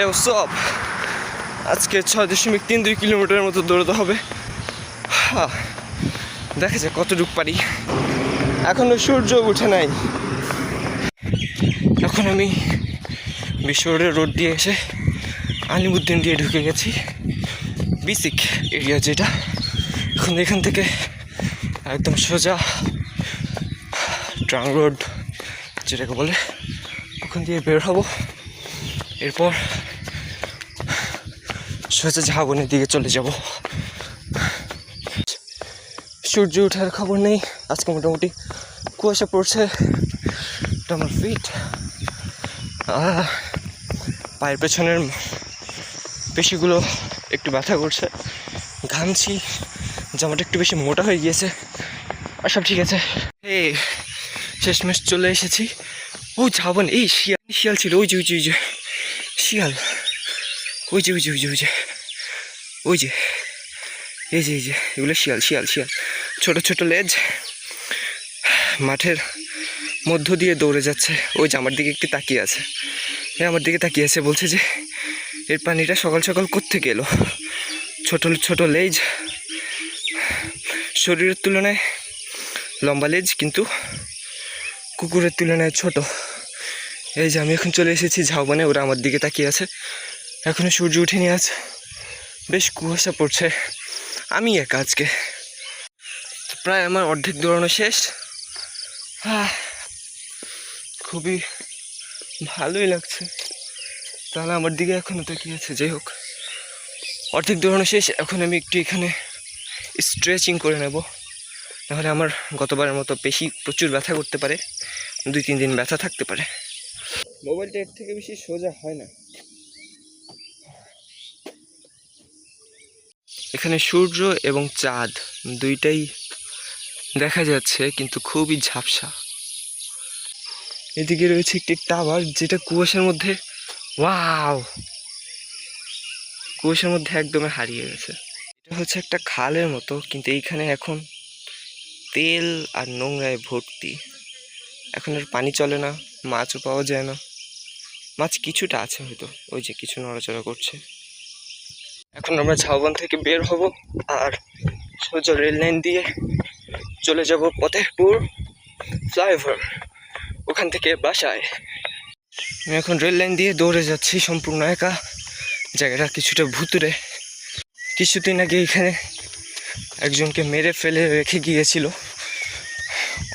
এ সব আজকে 6.32 কিলোমিটারের মতো দৌড়াতে হবে। দেখা যায় কতটুকু পারি। এখনো সূর্য উঠে নাই। এখন আমি বিশ্ব রোড দিয়ে এসে আলিমুদ্দিন দিয়ে ঢুকে গেছি, বিসিক এরিয়া যেটা। এখন এখান থেকে একদম সোজা ট্রাং রোড যেটাকে বলে, ওখান দিয়ে বের হব। এরপর সোজা ঝাবনের দিকে চলে যাব। সূর্য ওঠার খবর নেই। আজকে মোটামুটি কুয়াশা পড়ছে। আমার ফিট, পায়ের পেছনের পেশিগুলো একটু ব্যথা করছে, ঘামছি, জামাটা একটু বেশি মোটা হয়ে গিয়েছে, আর সব ঠিক আছে। এই শেষমেশ চলে এসেছি। ও ঝাবন, এই শিয়াল ছিল, ওই যে ওই যে ওই যে শিয়াল, ওই যে ওই যে ওই যে ওই যে ওই যে এই যে এই যে এগুলো শিয়াল শিয়াল শিয়াল। ছোট ছোট লেজ, মাঠের মধ্য দিয়ে দৌড়ে যাচ্ছে। ওই যে আমার দিকে একটু তাকিয়ে আছে, আমার দিকে তাকিয়ে আছে, বলছে যে এর পানিটা সকাল সকাল কোত্থেকে এলো। ছোট ছোট লেজ, শরীরের তুলনায় লম্বা লেজ, কিন্তু কুকুরের তুলনায় ছোট। এই যে আমি এখন চলে এসেছি ঝাউবনে, ওরা আমার দিকে তাকিয়ে আছে। এখনো সূর্য উঠেনি, আছে বেশ কুয়াশা পড়ছে। আমি একা আজকে। প্রায় আমার অর্ধেক দৌড়ানো শেষ। খুবই ভালোই লাগছে। তাহলে আমার দিকে এখনও তাকিয়ে আছে। যাই হোক, অর্ধেক দৌড়ানো শেষ। এখন আমি একটু এখানে স্ট্রেচিং করে নেব, নাহলে আমার গতবারের মতো পেশি প্রচুর ব্যথা করতে পারে, 2-3 দিন ব্যথা থাকতে পারে। মোবাইলটা এর থেকে বেশি সোজা হয় না। এখানে সূর্য এবং চাঁদ দুইটাই দেখা যাচ্ছে, কিন্তু খুবই ঝাপসা। এদিকে রয়েছে একটি টাওয়ার, যেটা কুয়াশার মধ্যে, ওয়াও, কুয়াশার মধ্যে একদমই হারিয়ে গেছে। এটা হচ্ছে একটা খালের মতো, কিন্তু এইখানে এখন তেল আর নোংরায় ভর্তি। এখন আর পানি চলে না, মাছও পাওয়া যায় না। মাছ কিছুটা আছে হয়তো, ওই যে কিছু নড়াচড়া করছে। এখন আমরা ঝাউবন থেকে বের হব আর সোজা রেল লাইন দিয়ে চলে যাব ফতেহপুর ফ্লাইওভার, ওখান থেকে বাসায়। আমি এখন রেল লাইন দিয়ে দৌড়ে যাচ্ছি সম্পূর্ণ একা। জায়গাটা কিছুটা ভুতুরে। কিছুদিন আগে এখানে একজনকে মেরে ফেলে রেখে গিয়েছিল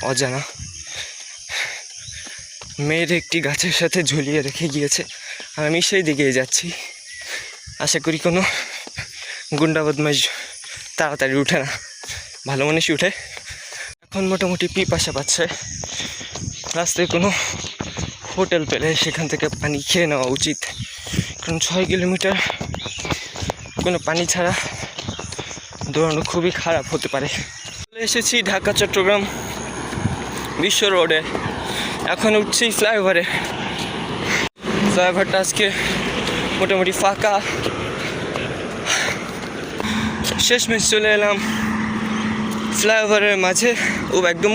অজানা, মেয়ের একটি গাছের সাথে ঝুলিয়ে রেখে গিয়েছে। আর আমি সেই দিকেই যাচ্ছি। আশা করি কোনো গুন্ডা বদমাশ তাড়াতাড়ি উঠে না, ভালো মানুষ উঠে। এখন মোটামুটি পিপাসা পাচ্ছে। রাস্তায় কোনো হোটেল পেলে সেখান থেকে পানি খেয়ে নেওয়া উচিত, কারণ 6 কিলোমিটার কোনো পানি ছাড়া দৌড়ানো খুবই খারাপ হতে পারে। চলে এসেছি ঢাকা চট্টগ্রাম বিশ্ব রোডে। এখন উঠছি ফ্লাইওভারে। ফ্লাইওভারটা আজকে মোটামুটি ফাঁকা। শেষমেশ চলে এলাম ফ্লাইওভারের মাঝে, ও একদম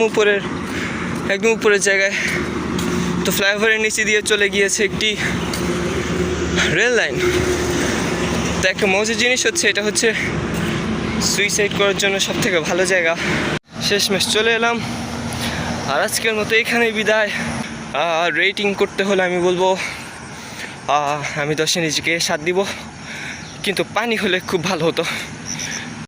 উপরের জায়গায়। তো ফ্লাইওভারের নিচে দিয়ে চলে গিয়েছে একটি রেল লাইন। তো একটা মজার জিনিস হচ্ছে, এটা হচ্ছে সুইসাইড করার জন্য সবথেকে ভালো জায়গা। শেষমেশ চলে এলাম, আর আজকের মতো এখানেই বিদায়। রেটিং করতে হলে আমি বলবো আমি 10-এ নিজেকে 7 দিব, কিন্তু পানি হলে খুব ভালো হতো।